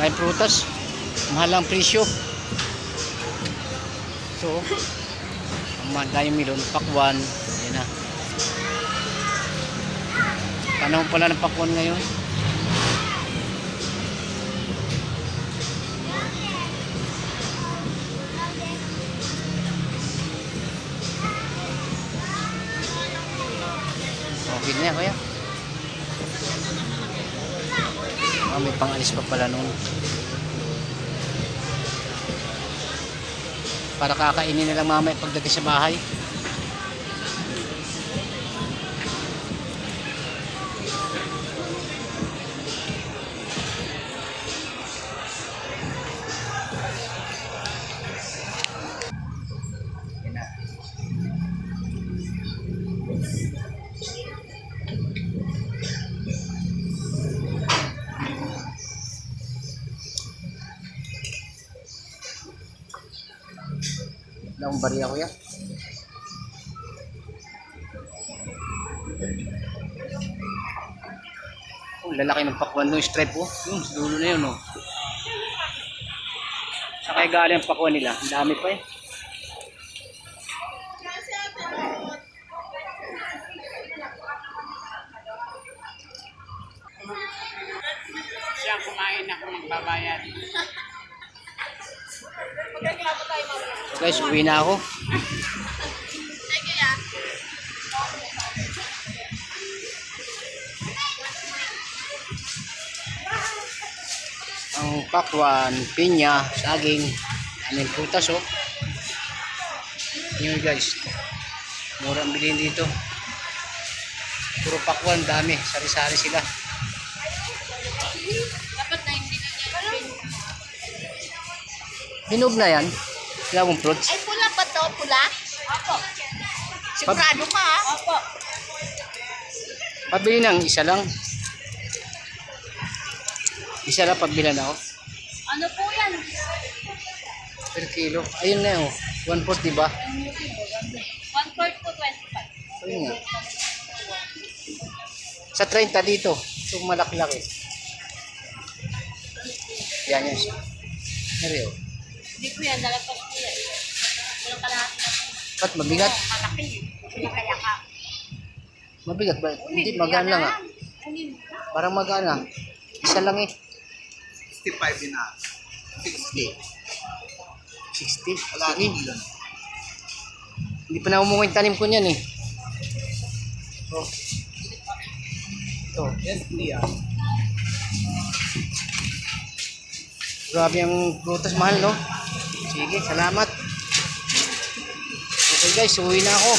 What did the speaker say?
Dahil prutas, mahal ang presyo. So, ang dahil milon, pakwan. Ayan na. Panahon pala ng pakwan ngayon. Okay na yan, kuya. May pang-alis pa pala nung. Para kakainin na lang mamaya pagdating sa bahay. Wala akong bariya, kuya. Oh, lalaki ng pakwan no, stripe po. Yung sa dulo na yun, oh. Saan kaya galing ang pakwan nila? Ang dami pa eh. Siya kumain ako magbabayad. Guys, uwi na ako. Ang pakwan, pinya, saging, aming prutas, oh. Yun guys, mura ang bilhin dito. Puro pakwan, dami, sari-sari sila. Dapat na hindi na yan. Hinog na yan. Lagong fruits. Ay, pula pa to? Pula? Opo. Sigurado ka ha? Opo. Pabili ng isa lang. Isa lang pagbilan ako. Ano po yan? Per kilo. Ayun na oh. 1/4 diba? 1/4 po 25. Ayun nga. Sa 30 dito. Itong malaki-laki. Yan yan siya. Nari oh. Hindi po yan. Dalapas po yan. Walang kalahati na po. Ba't mabigat? Malaki. Kaya ka. Mabigat ba? Hindi, magaan lang ah. Parang magaan ah. Isa lang eh. 65 din ah. 60. 60? Wala Sige. din lang. Hindi pa na umuwi yung tanim ko niyan eh. Oh. Ito. Yes, Lia. Grabe ang prutas, mahal no? Sige, salamat. Okay guys, uwi na ako.